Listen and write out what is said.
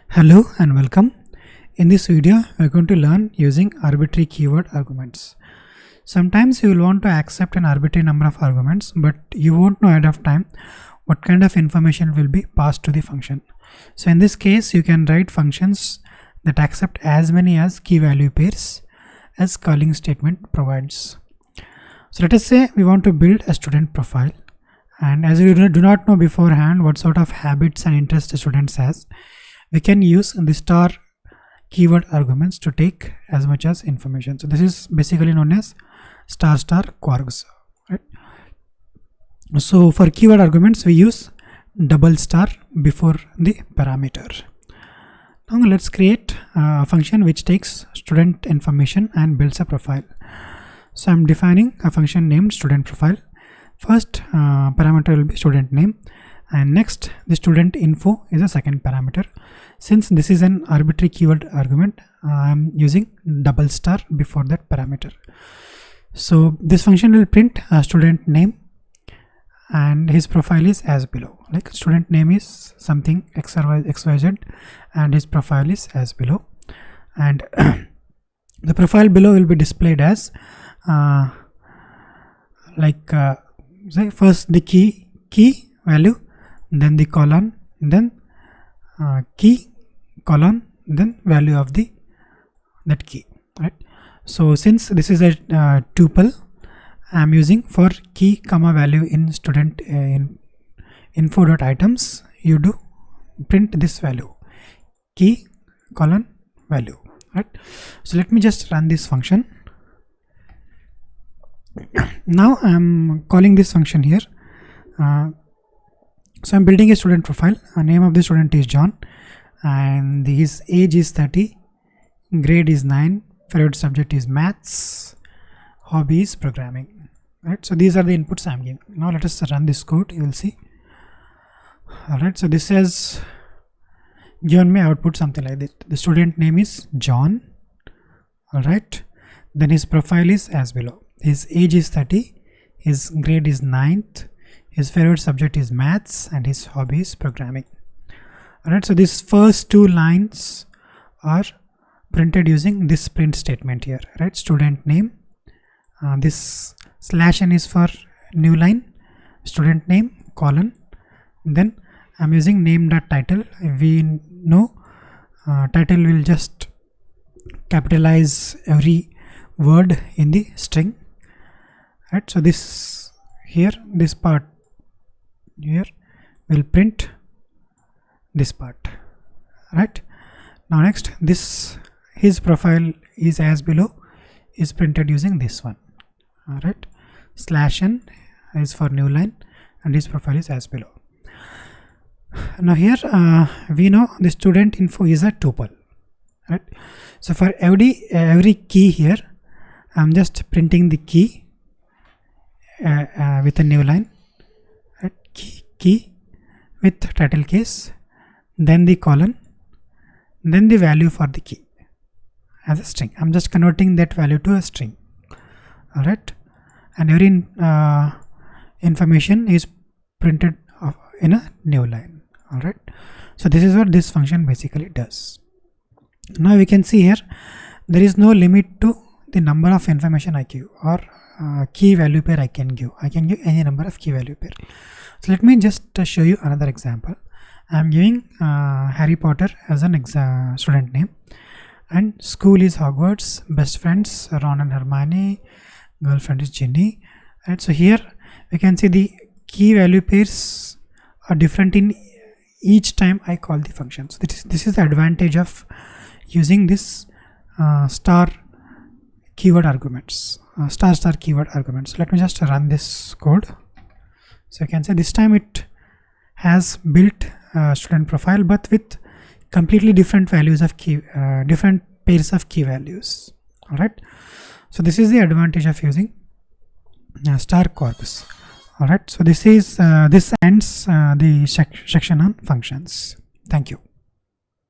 Hello and welcome. In this video, we are going to learn using arbitrary keyword arguments. Sometimes you will want to accept an arbitrary number of arguments, but you won't know ahead of time what kind of information will be passed to the function. So in this case, you can write functions that accept as many as key value pairs as calling statement provides. So let us say we want to build a student profile, and as we do not know beforehand what sort of habits and interests the students has, we can use the star keyword arguments to take as much as information. So this is basically known as star quarks, right? So for keyword arguments we use double star before the parameter. Now let's create a function which takes student information and builds a profile. So I'm defining a function named student profile. First parameter will be student name, and next the student info is a second parameter. Since this is an arbitrary keyword argument, I'm using double star before that parameter. So this function will print a student name and his profile is as below. Like student name is something xyz and his profile is as below, and the profile below will be displayed as say first the key value, then the colon, then key colon, then value of that key, right? So since this is a tuple, I am using for key comma value in student in info.items, you do print this value key colon value, right? So let me just run this function. Now I am calling this function here. So I'm building a student profile. Name of the student is John, and his age is 30, grade is 9, favorite subject is maths, hobby is programming, right? So these are the inputs I'm giving. Now let us run this code. You will see. Alright, so this has given me output something like that. The student name is John, alright, then his profile is as below. His age is 30, his grade is 9th, his favorite subject is maths, and his hobby is programming. Alright, so these first two lines are printed using this print statement here, right? Student name, this /n is for new line, student name colon, then I'm using name.title. We know title will just capitalize every word in the string, right? So this here, this part here will print this part, right? Now next, this his profile is as below is printed using this one, all right? /n is for new line and his profile is as below. Now here we know the student info is a tuple, right? So for every key here, I'm just printing the key with a new line, right? Key with title case, then the colon, then the value for the key as a string. I'm just converting that value to a string, all right? And every information is printed in a new line, all right? So this is what this function basically does. Now we can see here there is no limit to the number of information I give or key value pair I can give. I can give any number of key value pair. So let me just show you another example. I am giving Harry Potter as an student name, and school is Hogwarts, best friends Ron and Hermione, girlfriend is Ginny, right? So here we can see the key value pairs are different in each time I call the function. So this is the advantage of using this star keyword arguments, star keyword arguments. Let me just run this code. So you can say this time it has built student profile, but with completely different values of key, different pairs of key values. All right. So this is the advantage of using star corpus. All right. So this ends the section on functions. Thank you.